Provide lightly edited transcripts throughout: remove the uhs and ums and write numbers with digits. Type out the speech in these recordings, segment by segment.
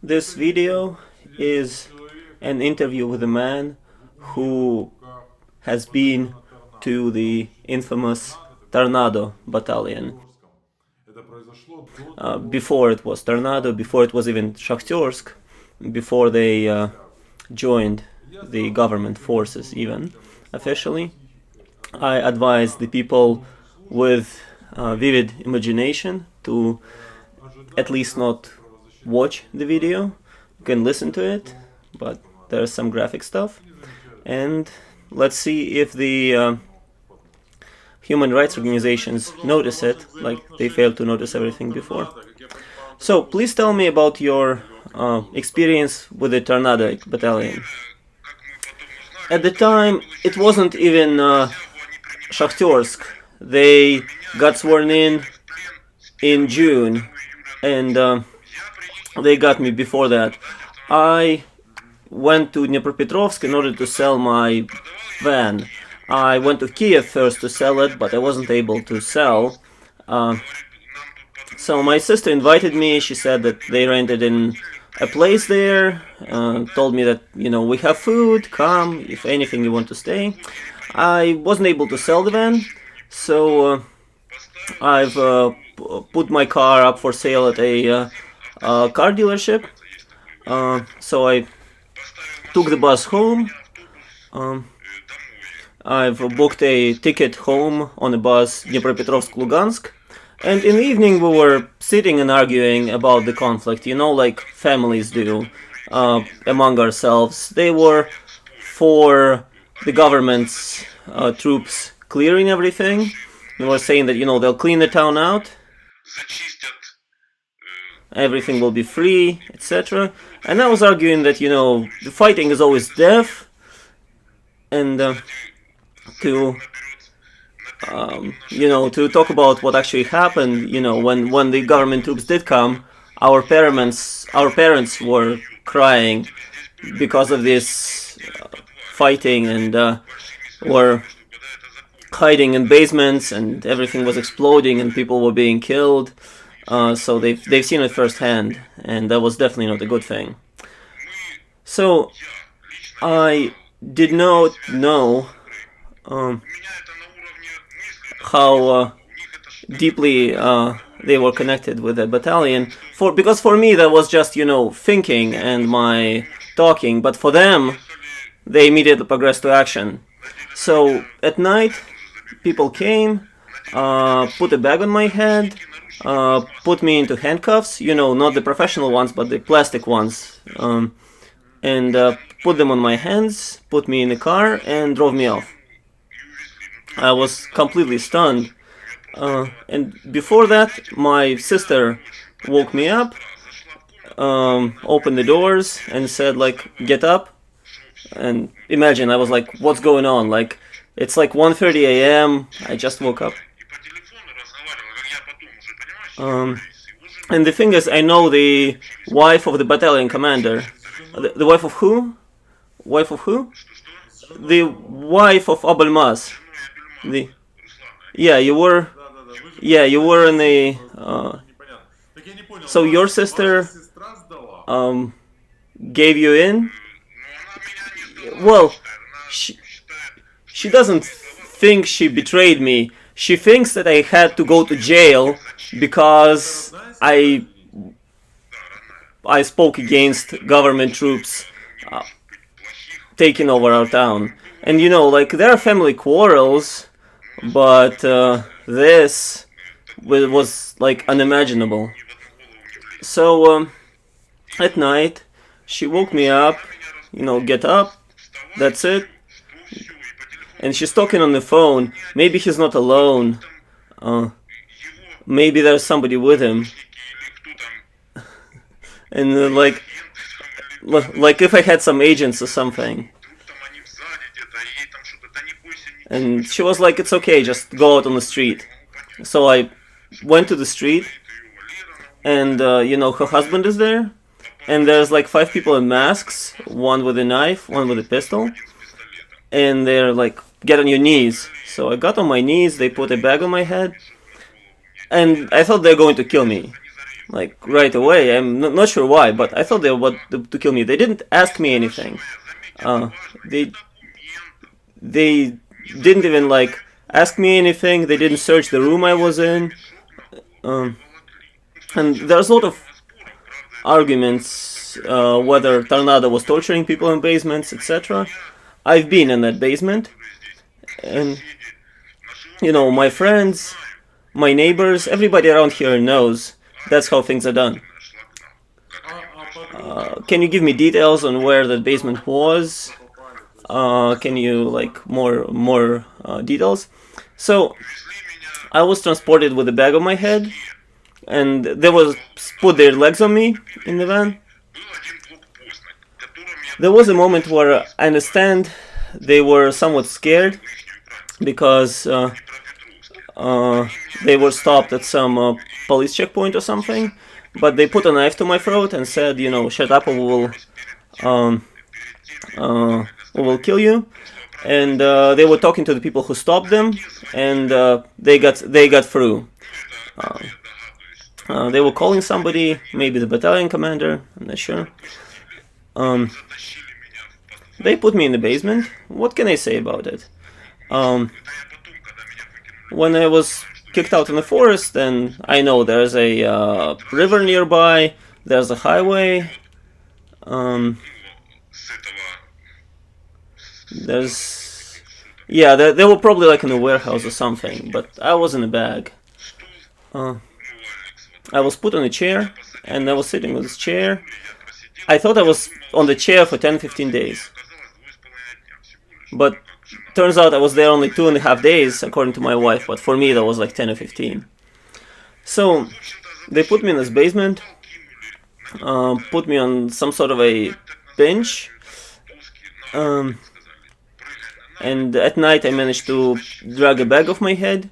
This video is an interview with a man who has been to the infamous Торнадо battalion. Before it was Торнадо, before it was even Shakhtersk, before they joined the government forces even officially. I advise the people with vivid imagination to at least not watch the video. You can listen to it, but there's some graphic stuff. And let's see if the human rights organizations notice it, like they failed to notice everything before. So please tell me about your experience with the Торнадо battalion. At the time, it wasn't even Shakhtersk. They got sworn in June, and they got me before that. I went to Dnipropetrovsk in order to sell my van. I went to Kiev first to sell it, but I wasn't able to sell. So my sister invited me. She said that they rented in a place there, told me that, we have food, come, if anything you want to stay. I wasn't able to sell the van, so I've put my car up for sale at a car dealership. So I took the bus home. I've booked a ticket home on a bus Dnipropetrovsk-Lugansk. And in the evening we were sitting and arguing about the conflict, like families do, among ourselves. They were for the government's troops clearing everything. They were saying that, they'll clean the town out, everything will be free, etc. And I was arguing that, the fighting is always death, and to talk about what actually happened, when the government troops did come, our parents were crying because of this fighting, and were hiding in basements, and everything was exploding, and people were being killed. So they've seen it firsthand, and that was definitely not a good thing. So I did not know how deeply they were connected with the battalion. Because for me that was just, thinking and my talking, but for them, they immediately progressed to action. So at night, people came, put a bag on my head, put me into handcuffs, not the professional ones, but the plastic ones, and put them on my hands, put me in the car, and drove me off. I was completely stunned. And before that, my sister woke me up, opened the doors, and said, get up. And imagine, I was like, what's going on? It's 1:30 a.m. I just woke up. And the thing is, I know the wife of the battalion commander. The wife of who? Wife of who? The wife of Abelmaz. You were in the. So your sister gave you in? Well, she doesn't think she betrayed me. She thinks that I had to go to jail because I spoke against government troops taking over our town. And there are family quarrels, but this was unimaginable. So at night, she woke me up, get up, that's it. And she's talking on the phone. Maybe he's not alone. Maybe there's somebody with him. And like if I had some agents or something. And she was like, it's okay, just go out on the street. So I went to the street, and her husband is there, and there's 5 people in masks, one with a knife, one with a pistol, and they're get on your knees. So I got on my knees, they put a bag on my head, and I thought they're going to kill me. like right away. I'm not sure why, but I thought they were about to kill me. They didn't ask me anything. They didn't even like ask me anything. They didn't search the room I was in. And there's a lot of arguments whether Tornado was torturing people in basements, etc. I've been in that basement, and you know, my friends, my neighbors, everybody around here knows that's how things are done. Can you give me details on where that basement was? Can you like more details? So I was transported with a bag on my head, and they was put their legs on me in the van. There was a moment where I understand they were somewhat scared because they were stopped at some police checkpoint or something, but they put a knife to my throat and said, you know, shut up or we will kill you. And they were talking to the people who stopped them, and they got through. They were calling somebody, maybe the battalion commander, I'm not sure. They put me in the basement. What can I say about it? When I was kicked out in the forest, and I know there's a river nearby, there's a highway, they were probably like in a warehouse or something, but I was in a bag. I was put on a chair, and I was sitting on this chair. I thought I was on the chair for 10-15 days. But turns out I was there only 2.5 days, according to my wife, but for me that was like 10 or 15. So they put me in this basement, put me on some sort of a bench, and at night I managed to drag a bag off my head,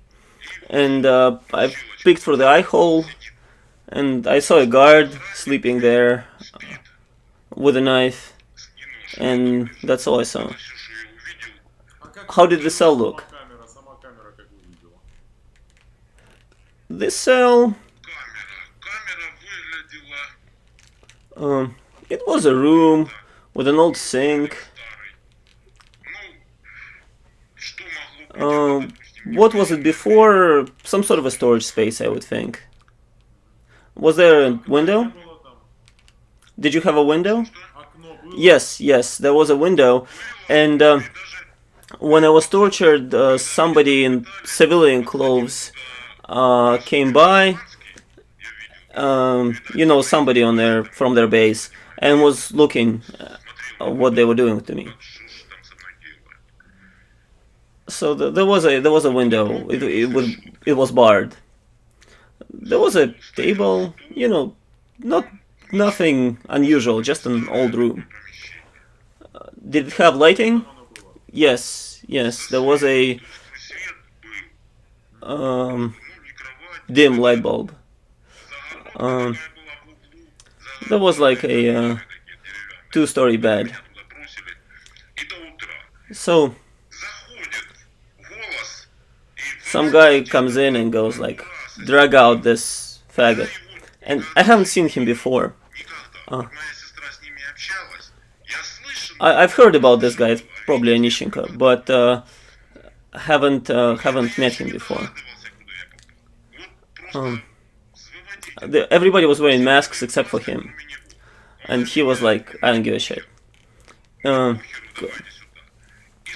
and I peeked through the eye hole, and I saw a guard sleeping there with a knife, and that's all I saw. How did the cell look? This cell... it was a room with an old sink. What was it before? Some sort of a storage space, I would think. Was there a window? Did you have a window? Yes, there was a window. And when I was tortured, somebody in civilian clothes came by. You know, somebody from their base, and was looking at what they were doing to me. So there was a window. It was barred. There was a table. You know, nothing unusual. Just an old room. Did it have lighting? Yes. There was a dim light bulb. There was like a 2-story bed. So some guy comes in and goes like, drag out this faggot. And I haven't seen him before. I've heard about this guy, it's probably a Nishinka, but haven't met him before. Everybody was wearing masks except for him, and he was like, I don't give a shit.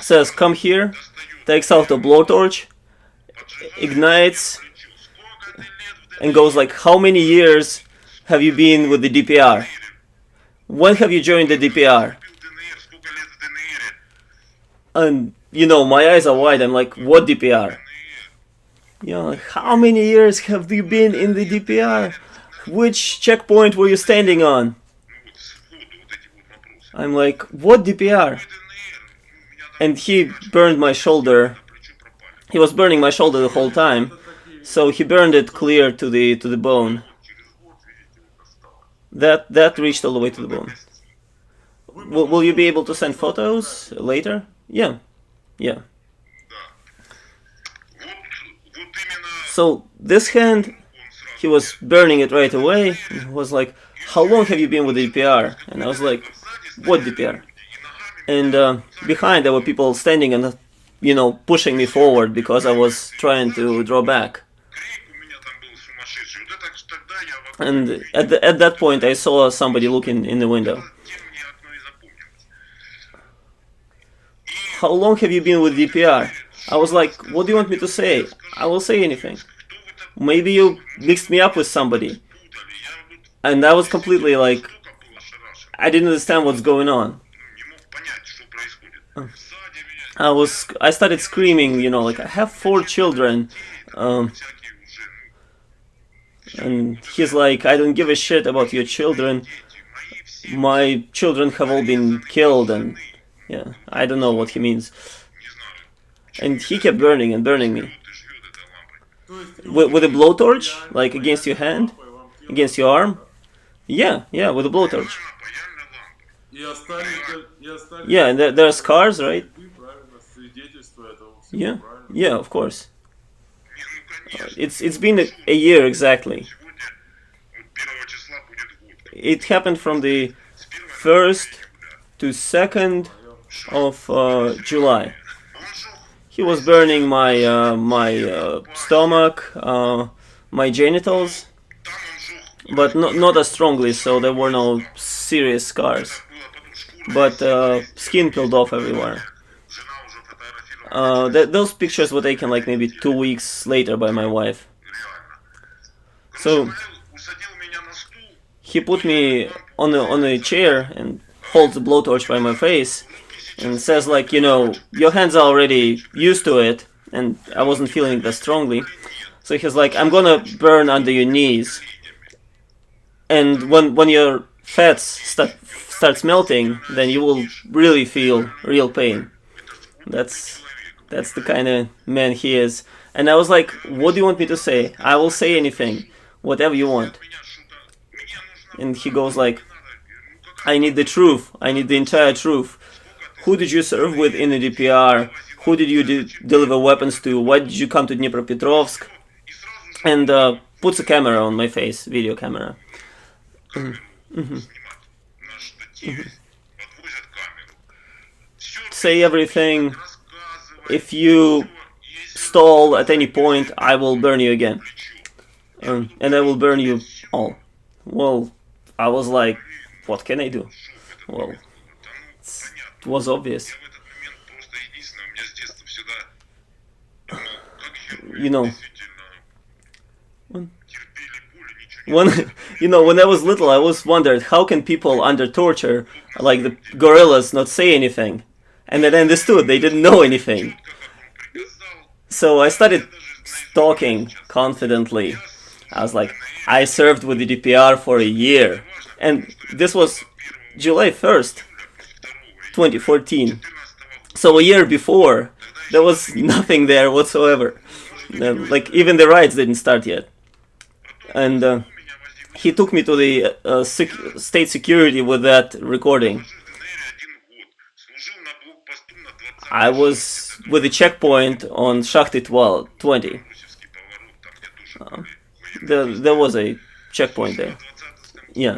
Says, come here, takes out a blowtorch, ignites, and goes like, how many years have you been with the DPR? When have you joined the DPR? And, you know, my eyes are wide, I'm like, what DPR? You know, like, how many years have you been in the DPR? Which checkpoint were you standing on? I'm like, what DPR? And he burned my shoulder. He was burning my shoulder the whole time, so he burned it clear to the bone. That reached all the way to the bone. Will you be able to send photos later? Yeah. So this hand he was burning it right away. He was like, "How long have you been with the DPR?" And I was like, "What DPR?" And behind there were people standing and, you know, pushing me forward because I was trying to draw back. And at that point I saw somebody looking in the window. "How long have you been with DPR?" I was like, "What do you want me to say? I will say anything. Maybe you mixed me up with somebody." And I was completely like, I didn't understand what's going on. I started screaming, you know, like, "I have 4 children." And he's like, "I don't give a shit about your children. My children have all been killed." And yeah, I don't know what he means. And he kept burning and burning me. With a blowtorch? Like against your hand? Against your arm? Yeah, with a blowtorch. Yeah, and there are scars, right? Yeah, of course. It's been a year exactly. It happened from the 1st to 2nd of July. He was burning my stomach, my genitals, but not as strongly, so there were no serious scars. But skin peeled off everywhere. Those pictures were taken like maybe 2 weeks later by my wife. So he put me on a chair and holds the blowtorch by my face and says, like, you know, "Your hands are already used to it," and I wasn't feeling it that strongly. So he's like, "I'm gonna burn under your knees, and when your fats starts melting, then you will really feel real pain." That's the kind of man he is. And I was like, "What do you want me to say? I will say anything, whatever you want." And he goes like, "I need the truth. I need the entire truth. Who did you serve with in the DPR? Who did you deliver weapons to? Why did you come to Dnipropetrovsk?" And puts a camera on my face, video camera. "Say everything. If you stall at any point, I will burn you again. And I will burn you all." Well, I was like, what can I do? Well, it was obvious. You know, when I was little, I always wondered, how can people under torture, like the gorillas, not say anything? And then I understood they didn't know anything. So I started talking confidently. I was like, "I served with the DPR for a year." And this was July 1st, 2014. So a year before, there was nothing there whatsoever. Like, even the riots didn't start yet. And he took me to the state security with that recording. I was with the checkpoint on Shachty 20. There was a checkpoint there. Yeah.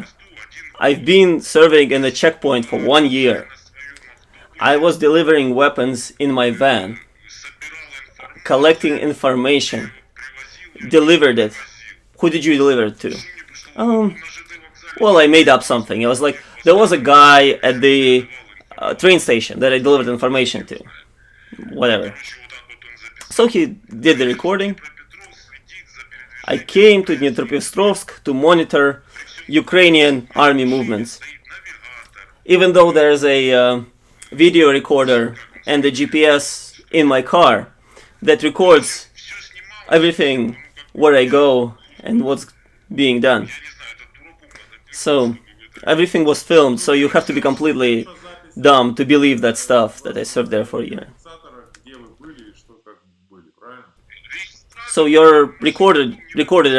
I've been serving in a checkpoint for 1 year. I was delivering weapons in my van, collecting information, delivered it. Who did you deliver it to? Well, I made up something. It was like, there was a guy at the train station that I delivered information to. Whatever. So he did the recording. I came to Dnipropetrovsk to monitor Ukrainian army movements. Even though there's a video recorder and a GPS in my car that records everything, where I go and what's being done. So everything was filmed, so you have to be completely dumb to believe that stuff, that I served there for a year. So you're recorded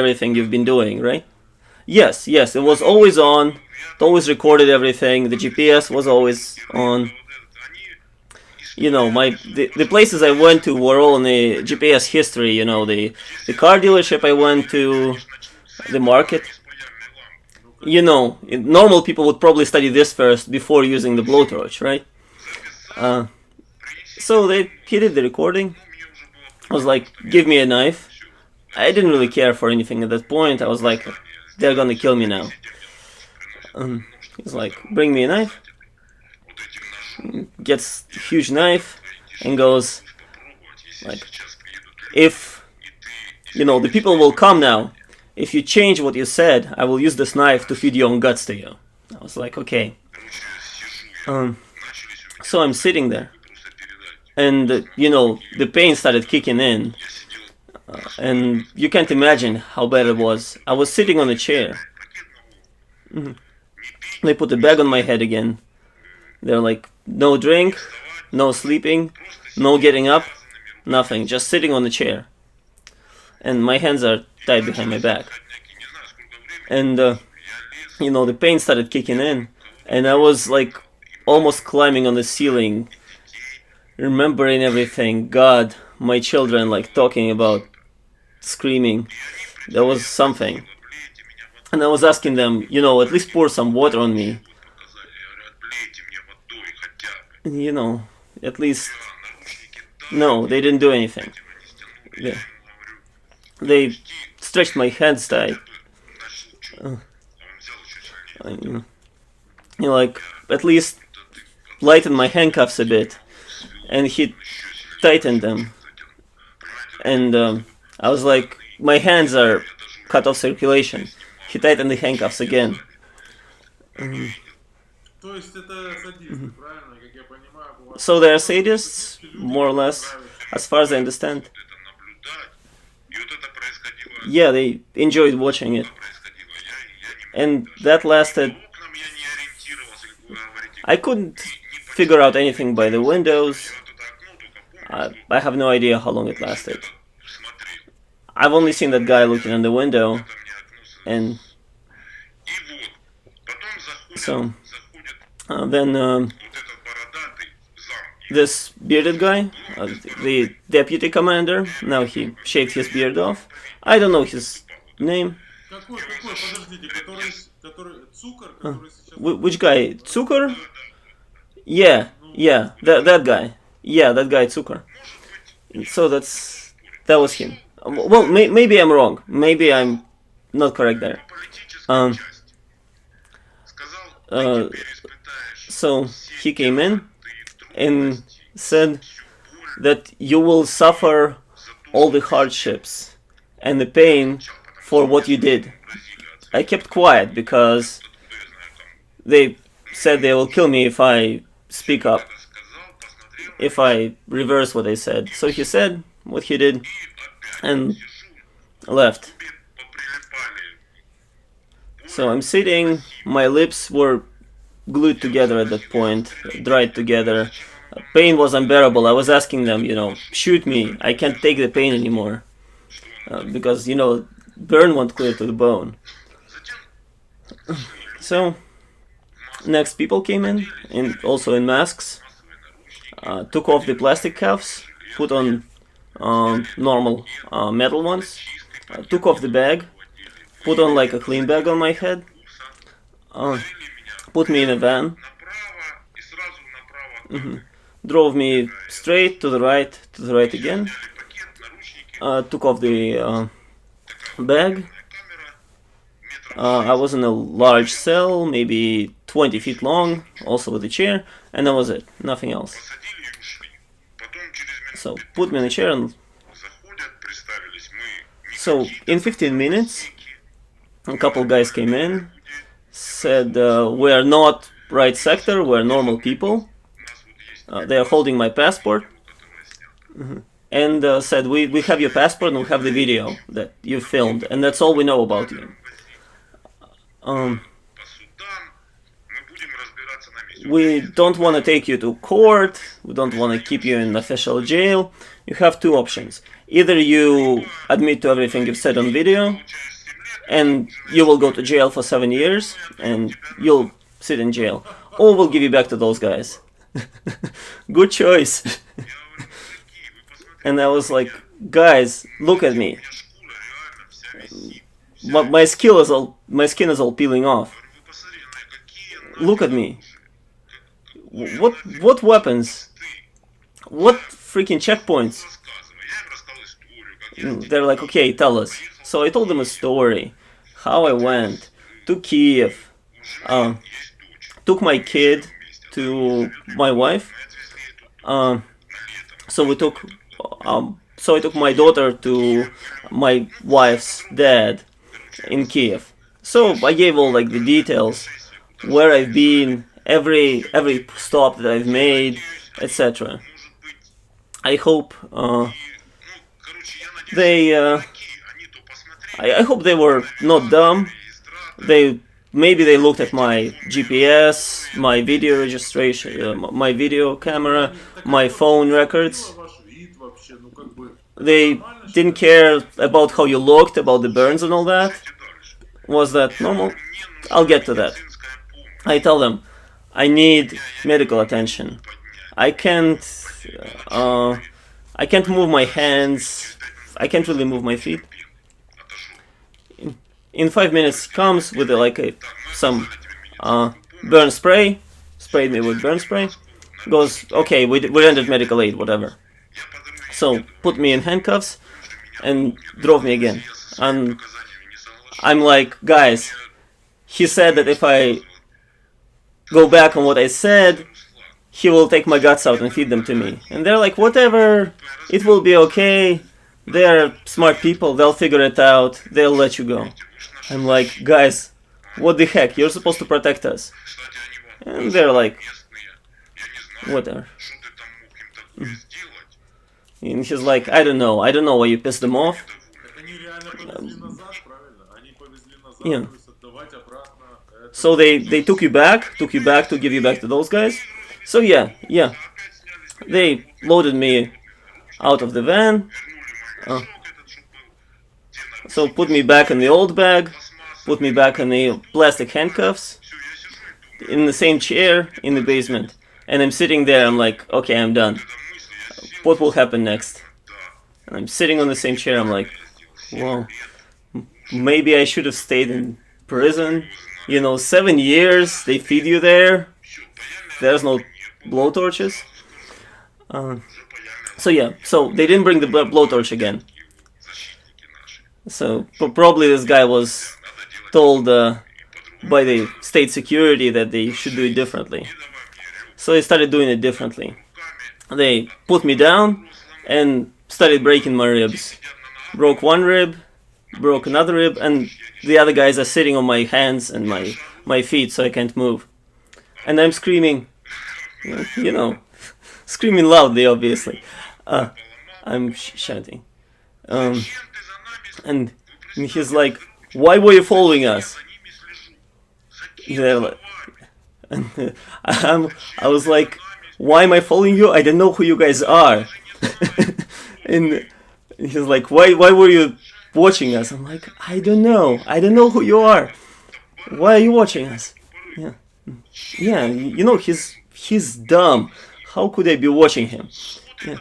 everything you've been doing, right? Yes, it was always on. It always recorded everything. The GPS was always on. You know, the places I went to were all in the GPS history. You know, the car dealership I went to, the market. You know, normal people would probably study this first before using the blowtorch, right? So he did the recording. I was like, give me a knife. I didn't really care for anything at that point. I was like, they're gonna kill me now. He's like, bring me a knife. Gets a huge knife and goes like, if, you know, the people will come now. If you change what you said, I will use this knife to feed your own guts to you. I was like, okay. So I'm sitting there. And, you know, the pain started kicking in. And you can't imagine how bad it was. I was sitting on a chair. They put the bag on my head again. They're like, no drink, no sleeping, no getting up, nothing. Just sitting on the chair. And my hands are tied behind my back. And, you know, the pain started kicking in. And I was like almost climbing on the ceiling, remembering everything. God, my children, like talking about screaming. There was something. And I was asking them, you know, at least pour some water on me. You know, at least... No, they didn't do anything. They stretched my hands tight. You know, like, at least lighten my handcuffs a bit. And he tightened them. And I was like, my hands are cut off circulation. He tightened the handcuffs again. So they are sadists, more or less, as far as I understand. Yeah, they enjoyed watching it. And that lasted... I couldn't figure out anything by the windows. I have no idea how long it lasted. I've only seen that guy looking in the window. And so then this bearded guy, the deputy commander, now he shaved his beard off. I don't know his name. Which guy? Cukor? Yeah, that guy. Yeah, that guy Cukor. So that was him. Well, maybe I'm wrong. Maybe I'm not correct there. So he came in and said that you will suffer all the hardships and the pain for what you did. I kept quiet because they said they will kill me if I speak up, if I reverse what they said. So he said what he did and left. So I'm sitting, my lips were glued together at that point, dried together. Pain was unbearable. I was asking them, you know, shoot me, I can't take the pain anymore. Because, you know, burn won't clear to the bone. So, next people came in, also in masks, took off the plastic cuffs, put on normal metal ones, took off the bag, put on like a clean bag on my head, put me in a van, drove me straight to the right again, took off the bag. I was in a large cell, maybe 20 feet long, also with a chair, and that was it, nothing else. So, put me in a chair and... So, in 15 minutes, a couple guys came in, said, we're not right sector, we're normal people. They are holding my passport. And said, we have your passport and we have the video that you filmed, and that's all we know about you. We don't want to take you to court, we don't want to keep you in official jail. You have two options. Either you admit to everything you've said on video, and you will go to jail for 7 years, and you'll sit in jail, or we'll give you back to those guys. Good choice. And I was like, guys, look at me. my skin is all peeling off. Look at me. What weapons? What freaking checkpoints? They're like, okay, tell us. So I told them a story, how I went to Kiev, took my kid to my wife. So we took, so I took my daughter to my wife's dad in Kiev. So I gave all like the details, where I've been, every stop that I've made, etc. I hope I hope they were not dumb. Maybe they looked at my GPS, my video registration, my video camera, my phone records. They didn't care about how you looked, about the burns and all that. Was that normal? I'll get to that. I tell them, I need medical attention. I can't move my hands. I can't really move my feet. In 5 minutes, comes with some burn spray. Sprayed me with burn spray. Goes, okay, we rendered medical aid, whatever. So put me in handcuffs and drove me again. And I'm like, guys, he said that if I go back on what I said, he will take my guts out and feed them to me. And they're like, whatever, it will be okay. They're smart people, they'll figure it out, they'll let you go. I'm like, guys, what the heck, you're supposed to protect us. And they're like, whatever. And he's like, I don't know why you pissed them off. Yeah. So they took you back to give you back to those guys. So yeah. They loaded me out of the van. So put me back in the old bag, put me back in the plastic handcuffs, in the same chair in the basement. And I'm sitting there, I'm like, okay, I'm done. What will happen next? And I'm sitting on the same chair, I'm like, well, maybe I should have stayed in prison. 7 years, they feed you there. There's no blowtorches. So they didn't bring the blowtorch again. So probably this guy was told by the state security that they should do it differently. So they started doing it differently. They put me down and started breaking my ribs. Broke one rib, broke another rib, and the other guys are sitting on my hands and my feet so I can't move. And I'm screaming, screaming loudly, obviously. I'm shouting. And he's like, why were you following us? Like, I was like, why am I following you? I don't know who you guys are. And he's like, why were you watching us? I'm like, I don't know who you are. Why are you watching us? Yeah, he's dumb. How could I be watching him? Yeah.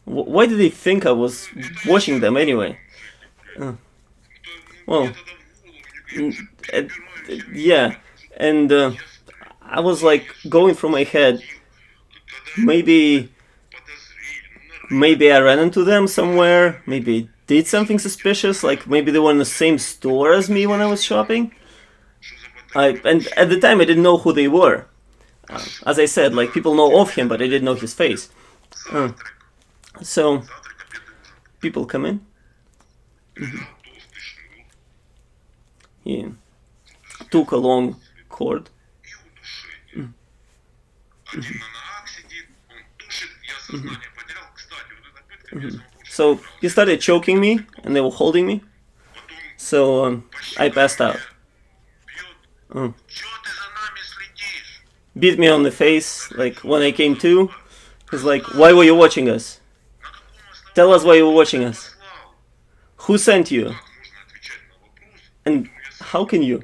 Why did they think I was watching them anyway? Well, yeah, and I was like going through my head, maybe I ran into them somewhere, maybe did something suspicious, like maybe they were in the same store as me when I was shopping. And at the time I didn't know who they were. As I said, like people know of him, but I didn't know his face. So people come in. He took a long cord. So he started choking me, and they were holding me. So I passed out. Beat me on the face, like when I came to. He's like, why were you watching us? Tell us why you were watching us. Who sent you? And how can you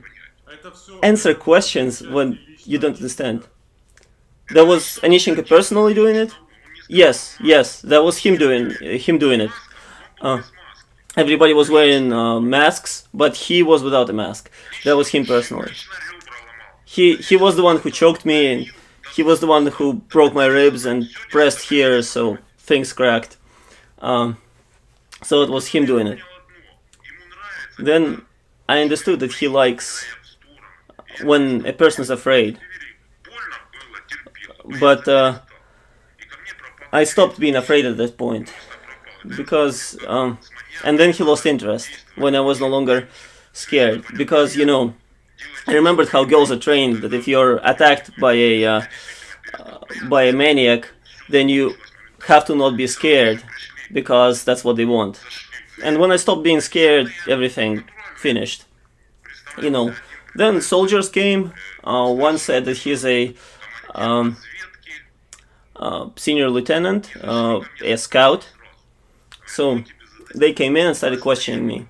answer questions when you don't understand? That was Anishenko personally doing it? Yes, that was him doing it. everybody was wearing masks, but he was without a mask. That was him personally. He was the one who choked me, and he was the one who broke my ribs and pressed here, so things cracked. So it was him doing it. Then I understood that he likes when a person is afraid. But I stopped being afraid at that point, because and then he lost interest when I was no longer scared, because you know, I remembered how girls are trained that if you're attacked by a maniac, then you have to not be scared, because that's what they want. And when I stopped being scared, everything finished. You know, then soldiers came. One said that he's a senior lieutenant, a scout. So they came in and started questioning me.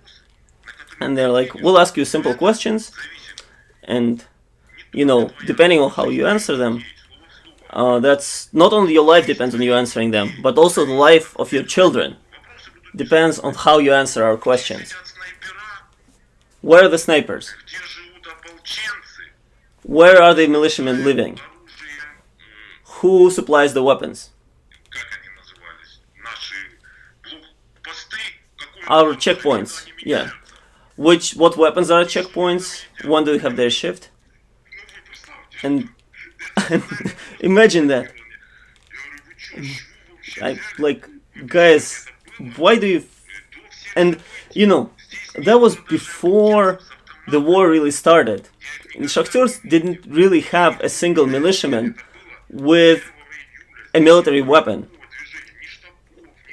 And they're like, we'll ask you simple questions, and you know, depending on how you answer them, that's not only your life depends on you answering them, but also the life of your children depends on how you answer our questions. Where are the snipers? Where are the militiamen living? Who supplies the weapons? Our checkpoints, yeah. What weapons are at checkpoints? When do we have their shift? And imagine that. Like, guys, why do you... And, you know, that was before the war really started. And Shakhtersk didn't really have a single militiaman with a military weapon.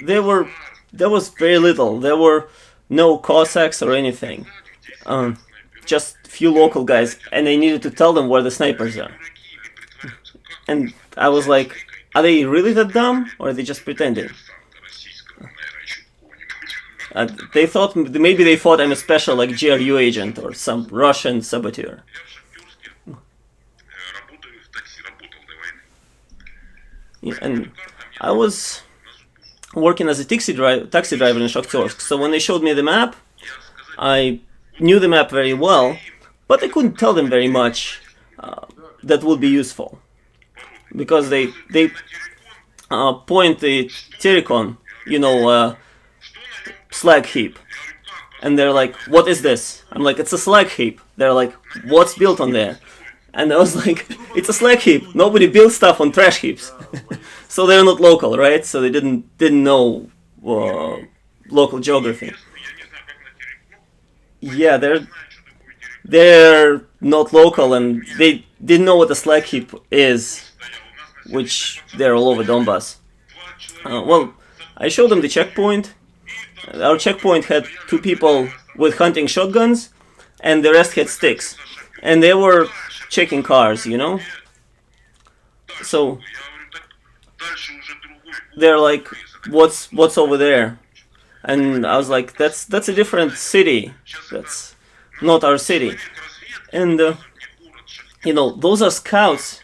There was very little. There were no Cossacks or anything. Just few local guys, and I needed to tell them where the snipers are. And I was like, are they really that dumb, or are they just pretending? They thought, maybe they thought I'm a special, like, GRU agent or some Russian saboteur. Yeah, and I was working as a taxi driver in Shakhtersk, so when they showed me the map, I knew the map very well, but I couldn't tell them very much that would be useful, because they point the Terikon, you know, slag heap, and they're like, what is this? I'm like, it's a slag heap. They're like, what's built on there? And I was like, it's a slag heap. Nobody builds stuff on trash heaps. So they're not local, right? So they didn't know local geography. Yeah, they're not local, and they didn't know what a slag heap is, which they're all over Donbass. Well, I showed them the checkpoint. Our checkpoint had 2 people with hunting shotguns, and the rest had sticks. And they were checking cars, you know? So they're like, what's over there? And I was like, that's a different city. That's not our city. And you know, those are scouts,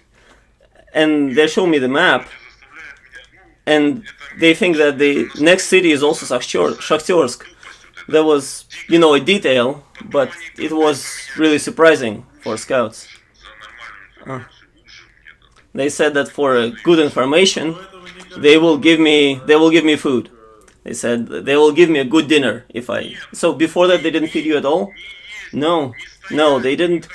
and they show me the map, and they think that the next city is also Shakhtersk. That was, you know, a detail, but it was really surprising for scouts. They said that for good information, they will give me food. They said they will give me a good dinner if I. So before that, they didn't feed you at all? No, they didn't.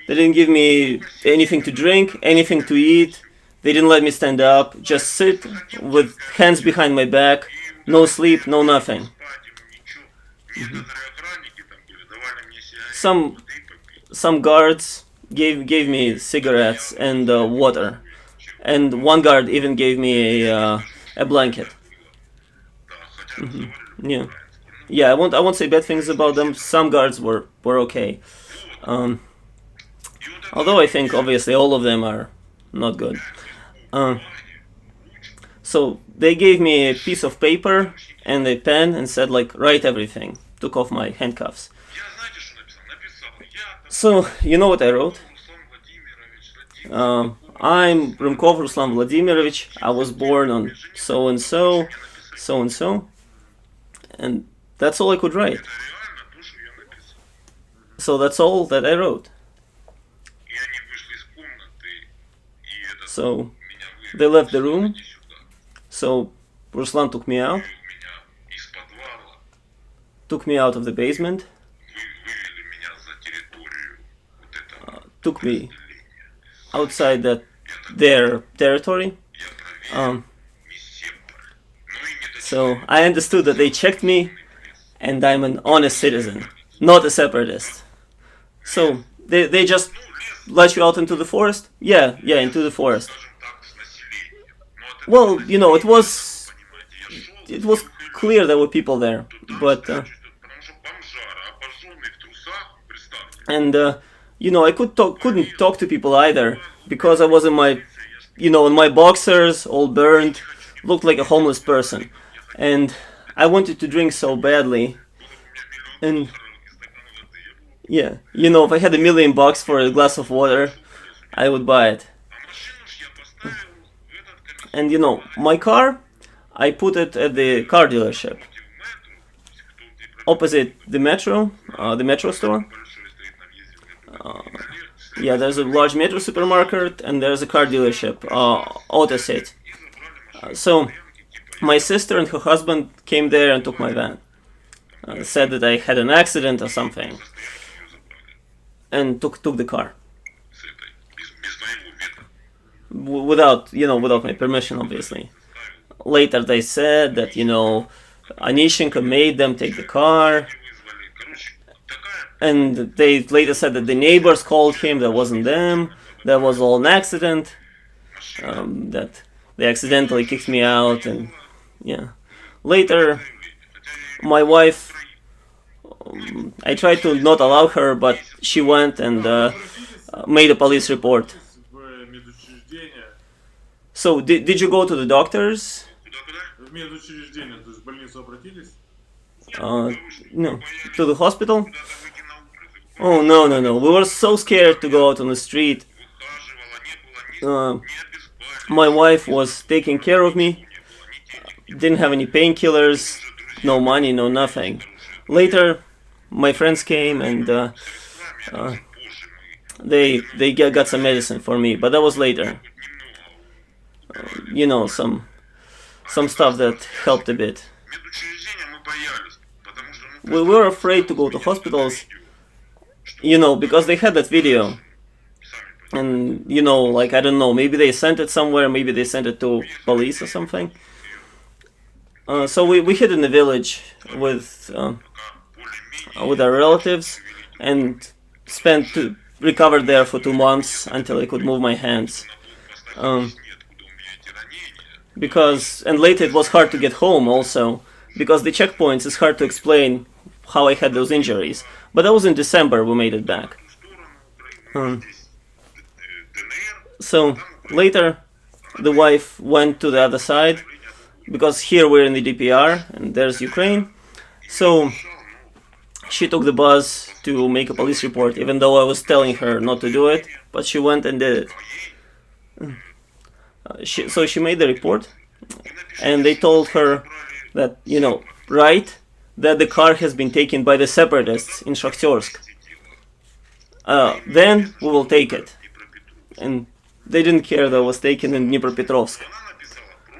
They didn't give me anything to drink, anything to eat. They didn't let me stand up. Just sit with hands behind my back. No sleep, no nothing. Mm-hmm. Some guards gave me cigarettes and water, and one guard even gave me a blanket. Mm-hmm. Yeah. I won't say bad things about them. Some guards were okay. Although I think obviously all of them are not good. So they gave me a piece of paper and a pen and said, like, write everything. Took off my handcuffs. So you know what I wrote? I'm Rymkov Ruslan Vladimirovich. I was born on so and so, and that's all I could write. So that's all that I wrote. So they left the room. So Ruslan took me out of the basement, took me outside their territory. So I understood that they checked me, and I'm an honest citizen, not a separatist. So they just let you out into the forest? Yeah, into the forest. Well, you know, it was clear there were people there, but you know, I couldn't talk to people either, because I was in my, you know, in my boxers, all burned, looked like a homeless person, and I wanted to drink so badly, and yeah, you know, if I had $1 million for a glass of water, I would buy it. And you know, my car, I put it at the car dealership, opposite the metro store. Yeah, there's a large metro supermarket, and there's a car dealership, AutoSet. So my sister and her husband came there and took my van. Said that I had an accident or something, and took the car. Without my permission, obviously. Later they said that, you know, Anishenko made them take the car, and they later said that the neighbors called him, that wasn't them, that was all an accident, that they accidentally kicked me out, and yeah. Later, my wife, I tried to not allow her, but she went and made a police report. So, did you go to the doctors? No. To the hospital? Oh, no. We were so scared to go out on the street. My wife was taking care of me. Didn't have any painkillers, no money, no nothing. Later, my friends came and they got some medicine for me, but that was later. You know, some stuff that helped a bit. We were afraid to go to hospitals, you know, because they had that video. And, you know, like, I don't know, maybe they sent it somewhere, maybe they sent it to police or something. So we hid in the village with our relatives and recovered there for 2 months until I could move my hands. And later it was hard to get home also, because the checkpoints, it's hard to explain how I had those injuries. But that was in December we made it back. So later the wife went to the other side, because here we're in the DPR and there's Ukraine. So she took the bus to make a police report, even though I was telling her not to do it, but she went and did it. So she made the report, and they told her that, you know, write that the car has been taken by the separatists in Shakhtersk. Then we will take it. And they didn't care that it was taken in Dnipropetrovsk.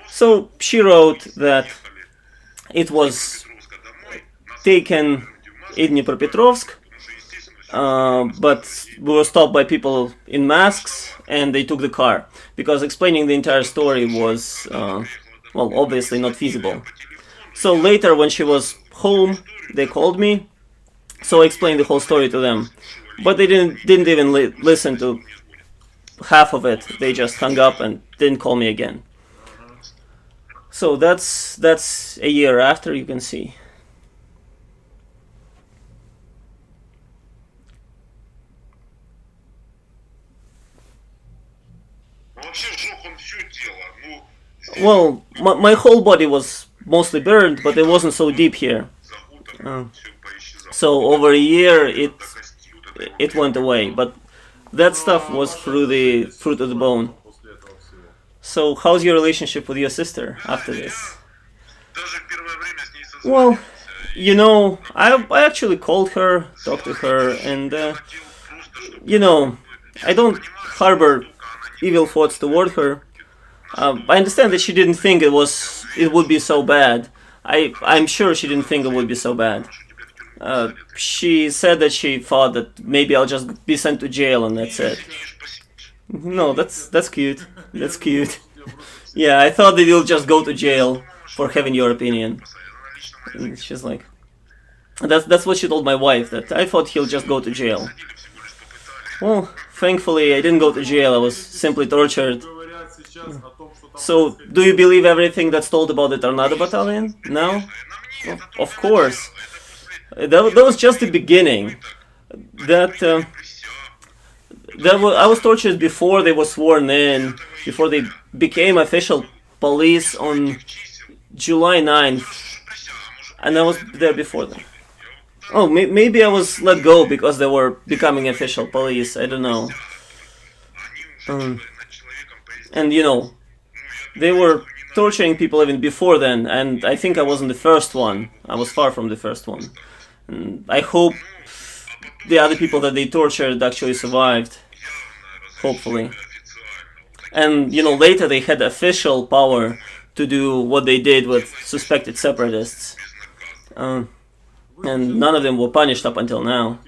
So she wrote that it was taken in Dnipropetrovsk, but we were stopped by people in masks and they took the car, because explaining the entire story was, well, obviously not feasible. So later, when she was home, they called me, so I explained the whole story to them, but they didn't even listen to half of it. They just hung up and didn't call me again. So that's a year after, you can see. Well, my whole body was mostly burned, but it wasn't so deep here. So over a year it went away, but that stuff was through to the bone. So how's your relationship with your sister after this? Well, you know, I actually called her, talked to her, and you know, I don't harbor evil thoughts toward her. I understand that she didn't think it would be so bad. I'm sure she didn't think it would be so bad. She said that she thought that maybe I'll just be sent to jail and that's it. No, that's cute. That's cute. Yeah, I thought that you'll just go to jail for having your opinion. And she's like, that's what she told my wife, that I thought he'll just go to jail. Well, thankfully I didn't go to jail, I was simply tortured. So, do you believe everything that's told about the Торнадо battalion? No? Well, of course. That was just the beginning. I was tortured before they were sworn in, before they became official police on July 9th. And I was there before them. Oh, maybe I was let go because they were becoming official police, I don't know. And you know, they were torturing people even before then, and I think I wasn't the first one. I was far from the first one. And I hope the other people that they tortured actually survived. Hopefully. And, you know, later they had official power to do what they did with suspected separatists. And none of them were punished up until now.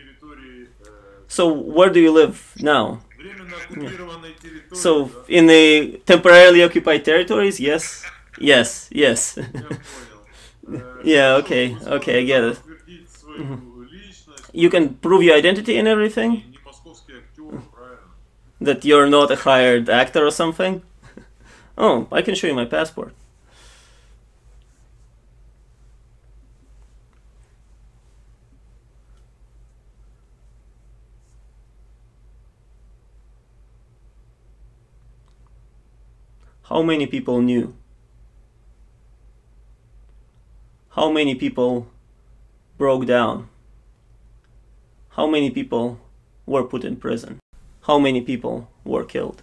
So, where do you live now? Yeah. So, in the temporarily occupied territories? Yes? Yes, yes. Yeah, okay, I get it. You can prove your identity and everything? That you're not a hired actor or something? Oh, I can show you my passport. How many people knew? How many people broke down? How many people were put in prison? How many people were killed?